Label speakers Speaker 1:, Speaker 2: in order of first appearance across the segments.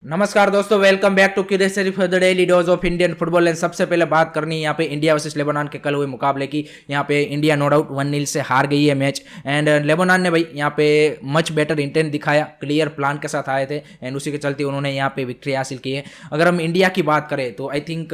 Speaker 1: नमस्कार दोस्तों, welcome back to curiosity for the daily dose of Indian football. And सबसे पहले बात करनी है यहाँ पे इंडिया वर्सेस लेबनान के कल हुए मुकाबले की। यहाँ पे इंडिया नो डाउट 1-0 से हार गई है मैच। एंड लेबनान ने भाई यहाँ पे मच बेटर इंटेंट दिखाया, क्लियर प्लान के साथ आए थे एंड उसी के चलते उन्होंने यहाँ पे विक्ट्री हासिल की है। अगर हम इंडिया की बात करें तो आई थिंक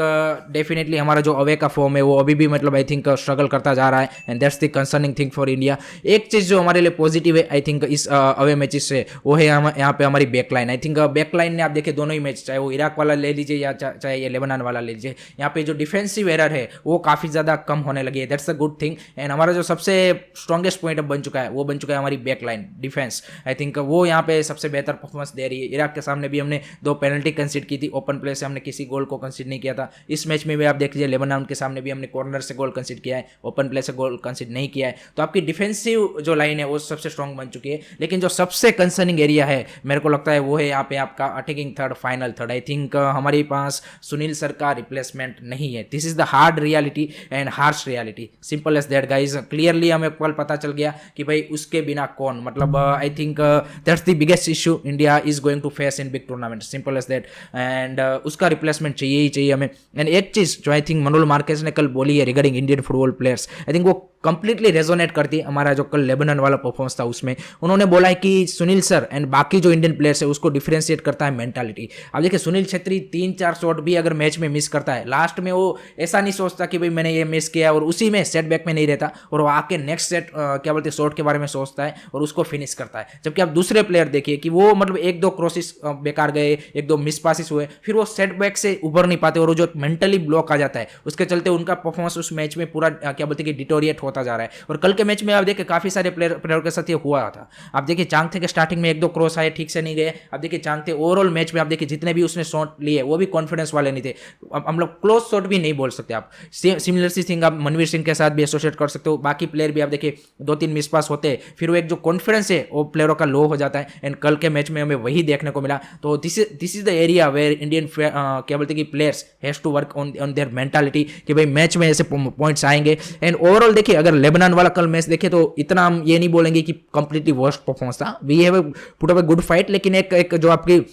Speaker 1: डेफिनेटली हमारा जो अवे का फॉर्म है वो अभी भी मतलब आई थिंक स्ट्रगल करता जा रहा है and that's the concerning thing for India. एक चीज़ जो हमारे लिए पॉजिटिव है आई थिंक इस अवे मैचेस से, वो है यहाँ पे हमारी बैकलाइन। आई थिंक बैकलाइन ने आप देखिए दोनों ही मैच, चाहे वो इराक वाला ले लीजिए या चाहे ये लेबनान वाला ले लीजिए, यहाँ पे जो डिफेंसिव एरर है वो काफ़ी ज़्यादा कम होने लगी है। That's a good thing. And हमारा जो सबसे स्ट्रॉन्गेस्ट पॉइंट अब बन चुका है वो बन चुका है हमारी बैकलाइन डिफेंस। आई थिंक वो यहाँ पे सबसे बेहतर परफॉर्मेंस दे रही है। इराक के सामने भी हमने 2 पेनल्टी कंसीड की थी, ओपन प्ले से हमने किसी गोल को कंसीड नहीं किया था। इस मैच में भी आप देख लीजिए लेबनान के सामने भी हमने कॉर्नर से गोल कंसीड किया है, ओपन प्ले से गोल कंसीड नहीं किया है। तो आपकी डिफेंसिव जो लाइन है वो सबसे स्ट्रॉन्ग बन चुकी है। लेकिन जो सबसे कंसर्निंग एरिया है मेरे को लगता है वो है यहाँ पे आपका attacking third, final third. I think हमारे पास सुनील सर का रिप्लेसमेंट नहीं है। This is the hard reality and harsh reality, simple as that guys. Clearly हमें कल पता चल गया कि भाई उसके बिना कौन, मतलब I think that's the biggest issue India is going to face in big tournament, simple as that. And उसका रिप्लेसमेंट चाहिए ही चाहिए हमें। एंड एक चीज जो आई थिंक मनोल मार्केस ने कल बोली है regarding Indian football players, I think वो कंप्लीटली रेजोनेट करती है हमारा जो कल लेबनान वाला परफॉर्मेंस था उसमें। उन्होंने बोला है कि सुनील सर एंड बाकी जो इंडियन प्लेयर्स है उसको डिफरेंशिएट करता है मेंटालिटी। अब देखिए सुनील छेत्री 3-4 शॉट भी अगर मैच में मिस करता है, लास्ट में वो ऐसा नहीं सोचता कि भाई मैंने ये मिस किया और उसी में सेटबैक में नहीं रहता, और वो आके नेक्स्ट सेट क्या बोलते हैं शॉट के बारे में सोचता है और उसको फिनिश करता है। जबकि आप दूसरे प्लेयर देखिए कि वो मतलब 1-2 क्रॉसेस बेकार गए, 1-2 मिस पासिस हुए, फिर वो सेटबैक से उभर नहीं पाते और वो जो मेंटली ब्लॉक आ जाता है उसके चलते उनका परफॉर्मेंस उस मैच में पूरा क्या बोलते हैं कि डिटोरिएट होता जा रहा है। और कल के मैच में आप देखिए काफी सारे प्लेयर के साथ ये हुआ था। आप देखिए चांगथे के स्टार्टिंग में 1-2 क्रॉस आए, ठीक से नहीं गए। आप देखिए चांगथे ओवरऑल मैच में आप देखिए जितने भी उसने शॉट लिए वो भी कॉन्फिडेंस वाले नहीं थे। अब हम लोग क्लोज शॉट भी नहीं बोल सकते। आप सिमिलर सी थिंग आप मनवीर सिंह के साथ भी एसोसिएट कर सकते हो। बाकी प्लेयर भी आप देखिए 2-3 मिस पास होते हैं, फिर वो एक जो कॉन्फिडेंस है वो प्लेयरों का लो हो जाता है। एंड कल के मैच में हमें वही देखने को मिला। तो this is the area where Indian क्या बोलते हैं कि players has to work on their mentality कि भाई मैच में ऐसे पॉइंट्स आएंगे। एंड ओवरऑल देखिए अगर लेबनान वाला कल मैच देखे तो इतना हम ये नहीं बोलेंगे कि कंप्लीटली वर्स्ट परफॉर्मेंस था। We have put up a good fight, लेकिन एक जो आपकी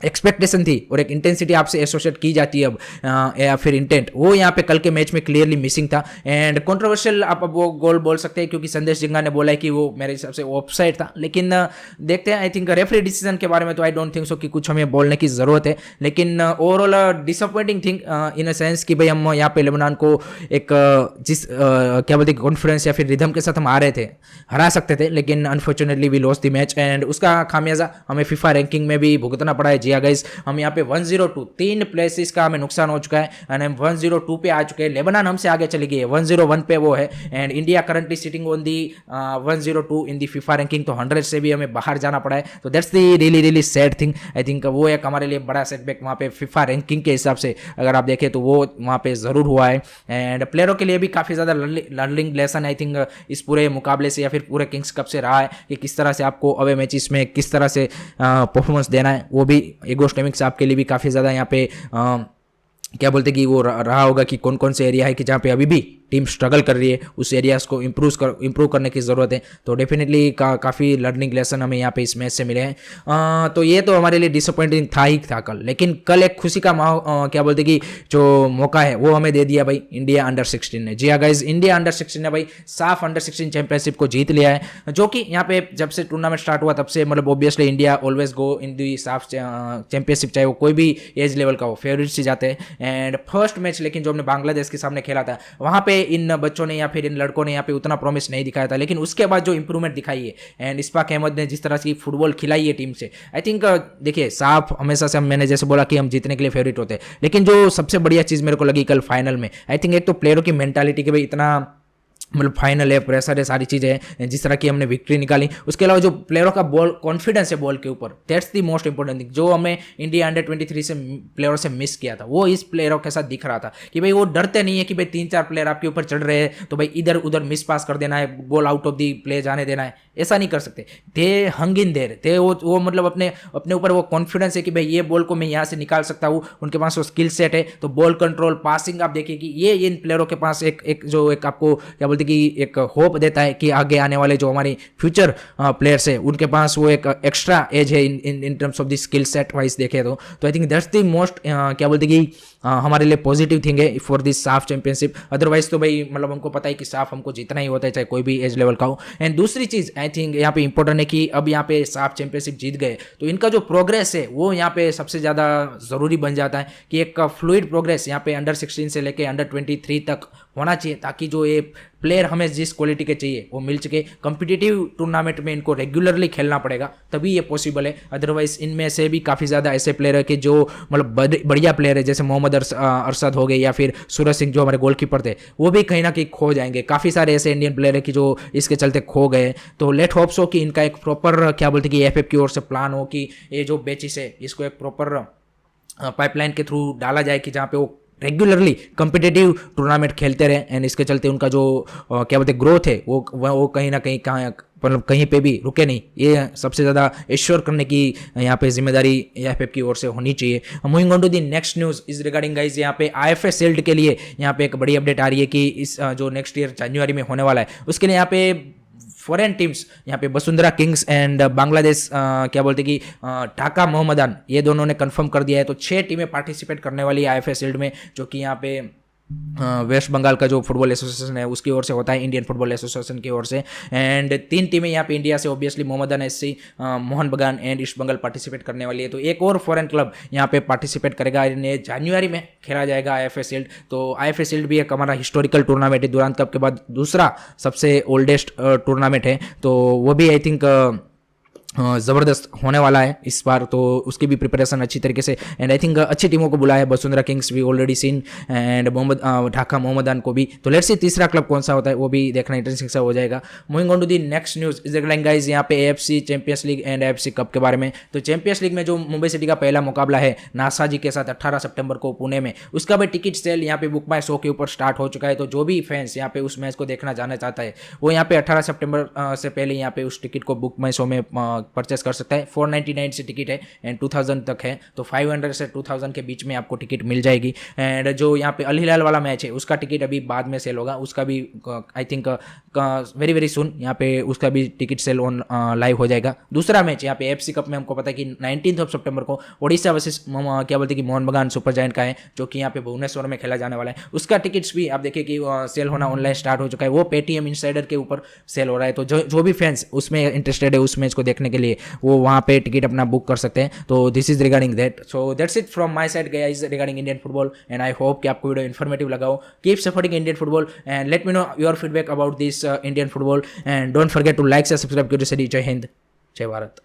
Speaker 1: एक्सपेक्टेशन थी और एक इंटेंसिटी आपसे एसोसिएट की जाती है अब या फिर इंटेंट, वो यहाँ पे कल के मैच में क्लियरली मिसिंग था। एंड कंट्रोवर्शियल आप अब वो गोल बोल सकते हैं क्योंकि संदेश जिंगा ने बोला है कि वो मेरे हिसाब से ऑफसाइड था। लेकिन देखते हैं, आई थिंक रेफरी डिसीजन के बारे में तो आई डोंट थिंक सो कि कुछ हमें बोलने की जरूरत है। लेकिन overall disappointing thing in a sense कि भाई हम यहाँ पे लेबनान को एक जिस क्या बोलते हैं कॉन्फिडेंस या फिर रिदम के साथ हम आ रहे थे, हरा सकते थे, लेकिन unfortunately we lost the match. And उसका खामियाजा हमें फीफा रैंकिंग में भी भुगतना पड़ा है। जिया गाइस, हम यहाँ पे 102 3 प्लेसेस का हमें नुकसान हो चुका है एंड हम 102 पे आ चुके हैं। लेबनान हमसे आगे चली गई है, 101 पे वो है। And India currently sitting on the 102 in the FIFA ranking, तो 100 से भी हमें बाहर जाना पड़ा है। तो that's the really sad thing. I think वो एक हमारे लिए बड़ा सेटबैक वहाँ पे फीफा रैंकिंग के हिसाब से अगर आप देखें तो वो वहाँ पे जरूर हुआ है। एंड प्लेयरों के लिए भी काफ़ी ज़्यादा लर्निंग लेसन आई थिंक इस पूरे मुकाबले से या फिर पूरे किंग्स कप से रहा है कि किस तरह से आपको अवे मैचेस में किस तरह से परफॉर्मेंस देना है। वो भी ईगो स्टेमिक्स आपके लिए भी काफ़ी ज़्यादा यहाँ पे क्या बोलते कि वो रहा होगा कि कौन कौन से एरिया है कि जहाँ पे अभी भी टीम स्ट्रगल कर रही है, उस एरियाज को इम्प्रूव करने की ज़रूरत है। तो डेफिनेटली काफ़ी लर्निंग लेसन हमें यहाँ पे इस मैच से मिले हैं। तो ये तो हमारे लिए डिसअपॉइंटिंग था ही था कल, लेकिन कल एक खुशी का क्या बोलते कि जो मौका है वो हमें दे दिया भाई इंडिया अंडर-16 ने। जी हाँ गाइज, इंडिया अंडर-16 ने भाई साफ अंडर-16 चैंपियनशिप को जीत लिया है, जो कि यहाँ पे जब से टूर्नामेंट स्टार्ट हुआ तब से मतलब ऑब्वियसली इंडिया ऑलवेज गो इन दी साफ चैंपियनशिप, चाहे वो कोई भी एज लेवल का हो, फेवरेट से जाते हैं। एंड फर्स्ट मैच लेकिन जो हमने बांग्लादेश के सामने खेला था वहाँ पे इन बच्चों ने या फिर इन लड़कों ने यहाँ पे उतना प्रॉमिस नहीं दिखाया था, लेकिन उसके बाद जो इंप्रूवमेंट दिखाई है एंड इस्पाक अहमद ने जिस तरह की फुटबॉल खिलाई है टीम से, आई थिंक देखिए साफ हमेशा से मैंने जैसे बोला कि हम जीतने के लिए फेवरेट होते हैं, लेकिन जो सबसे बढ़िया चीज़ मेरे को लगी कल फाइनल में, आई थिंक एक तो प्लेयरों की मेंटालिटी के भाई इतना मतलब फाइनल है, प्रेशर है, सारी चीज़ें हैं, जिस तरह की हमने विक्ट्री निकाली। उसके अलावा जो प्लेयरों का बॉल कॉन्फिडेंस है बॉल के ऊपर, that's the most important thing. जो हमें इंडिया अंडर-23 से प्लेयरों से मिस किया था वो इस प्लेयरों के साथ दिख रहा था कि भाई वो डरते नहीं है कि भाई 3-4 प्लेयर आपके ऊपर चढ़ रहे हैं तो भाई इधर उधर मिस पास कर देना है, ball out of the play जाने देना है। ऐसा नहीं कर सकते। दे हंग इन देर, थे वो मतलब अपने अपने ऊपर वो कॉन्फिडेंस है कि भाई ये बॉल को मैं यहाँ से निकाल सकता हूँ, उनके पास वो स्किल सेट है। तो बॉल कंट्रोल, पासिंग आप देखिए कि ये इन प्लेयरों के पास एक आपको क्या बोलते कि एक होप देता है कि आगे आने वाले जो हमारी फ्यूचर प्लेयर्स है उनके पास वो एक एक्स्ट्रा एज है in terms of the skill set wise देखे तो आई थिंक दैट्स द मोस्ट क्या बोलते कि हमारे लिए पॉजिटिव थिंग है फॉर दिस साफ चैंपियनशिप। अदरवाइज तो भाई मतलब हमको पता है कि साफ हमको जीतना ही होता है चाहे कोई भी एज लेवल का हो। एंड दूसरी चीज आई थिंक यहाँ पे इंपॉर्टेंट है कि अब यहाँ पे साफ चैंपियनशिप जीत गए तो इनका जो प्रोग्रेस है वो यहाँ पे सबसे ज़्यादा ज़रूरी बन जाता है कि एक फ्लूइड प्रोग्रेस यहाँ पे अंडर 16 से लेके अंडर 23 तक होना चाहिए, ताकि जो ये प्लेयर हमें जिस क्वालिटी के चाहिए वो मिल सके। कॉम्पिटिटिव टूर्नामेंट में इनको रेगुलरली खेलना पड़ेगा तभी ये पॉसिबल है। अदरवाइज इनमें से भी काफ़ी ज़्यादा ऐसे प्लेयर है कि जो मतलब बढ़िया प्लेयर है, जैसे मोहम्मद अरशद हो गए या फिर सूरज सिंह जो हमारे गोलकीपर थे, वो भी कहीं ना कहीं खो जाएंगे। काफ़ी सारे ऐसे इंडियन प्लेयर है कि जो इसके चलते खो गए। तो लेट होप्स हो कि इनका एक प्रॉपर क्या बोलते कि एफएफ की ओर से प्लान हो कि ये जो बेचिस है इसको एक प्रॉपर पाइपलाइन के थ्रू डाला जाए कि जहाँ पे वो रेगुलरली कम्पिटिटिव टूर्नामेंट खेलते रहे। एंड इसके चलते उनका जो क्या बोलते ग्रोथ है वो कहीं ना कहीं मतलब कहीं पे भी रुके नहीं। ये सबसे ज़्यादा एश्योर करने की यहाँ पे जिम्मेदारी एफएफ की ओर से होनी चाहिए। Moving on to the next news is regarding guys, यहाँ पे आईएफएस शील्ड के लिए यहाँ पे एक बड़ी अपडेट आ रही है कि इस जो नेक्स्ट ईयर जनवरी में होने वाला है उसके लिए यहाँ पे फॉरेन टीम्स यहाँ पे वसुंधरा किंग्स एंड बांग्लादेश क्या बोलते कि ढाका मोहम्मदान, ये दोनों ने कंफर्म कर दिया है। तो 6 टीमें पार्टिसिपेट करने वाली है आईएफएस शील्ड में, जो कि यहाँ पे वेस्ट बंगाल का जो फुटबॉल एसोसिएशन है उसकी ओर से होता है, इंडियन फुटबॉल एसोसिएशन की ओर से। एंड 3 टीमें यहाँ पे इंडिया से ऑब्वियसली मोहम्मदान एससी, मोहन बगान एंड ईस्ट बंगाल पार्टिसिपेट करने वाली है। तो एक और फॉरेन क्लब यहाँ पे पार्टिसिपेट करेगा, इन्हें जनवरी में खेला जाएगा आईएफएस शील्ड। तो आईएफएस शील्ड भी एक हमारा हिस्टोरिकल टूर्नामेंट है, दुरांत कप के बाद दूसरा सबसे ओल्डेस्ट टूर्नामेंट है। तो वो भी आई थिंक ज़बरदस्त होने वाला है इस बार, तो उसकी भी प्रिपरेशन अच्छी तरीके से। एंड आई थिंक अच्छी टीमों को बुलाया है, वसुंधरा किंग्स भी already seen and Dhaka Mohammedan को भी। तो लेट्स सी तीसरा क्लब कौन सा होता है वो भी देखना इंटरेस्टिंग सा हो जाएगा। Moving on to the next news is regarding guys यहाँ पे AFC champions league and AFC cup के बारे में। तो चैंपियंस लीग में जो मुंबई सिटी का पहला मुकाबला है नासा जी के साथ 18 सितंबर को पुणे में, उसका भी टिकट सेल यहाँ पे बुक माई शो के ऊपर स्टार्ट हो चुका है। तो जो भी फैंस यहाँ पे उस मैच को देखना जाना चाहता है वो यहाँ पे 18 सितंबर से पहले यहाँ पे उस टिकट को बुक माई शो में परचेस कर सकता है। 499 से टिकट है एंड 2000 तक है, तो 500 से 2000 के बीच में आपको टिकट मिल जाएगी। एंड जो यहाँ पे अल हिलाल वाला मैच है उसका टिकट अभी बाद में सेल होगा, उसका भी I think very very soon यहाँ पे उसका भी टिकट सेल ऑन लाइव हो जाएगा। दूसरा मैच यहाँ पे एफसी कप में हमको पता है कि 19 सितंबर को ओडिशा वर्सेस क्या बोलते हैं कि मोहन बगान सुपर जायंट का है, जो कि यहाँ पे भुवनेश्वर में खेला जाने वाला है। उसका टिकट्स भी आप देखिए कि सेल होना ऑनलाइन स्टार्ट हो चुका है, वो पेटीएम इनसाइडर के ऊपर सेल हो रहा है। तो जो भी फैंस उसमें इंटरेस्टेड है उस मैच को देखने के लिए वो वहाँ पे टिकट अपना बुक कर सकते हैं। तो this is regarding that. So that's it from my side guys regarding Indian football, and I hope कि आपको वीडियो इन्फॉर्मेटिव लगा हो। Keep supporting Indian football and let me know your feedback about this Indian football and don't forget to like से subscribe. जय हिंद, जय भारत।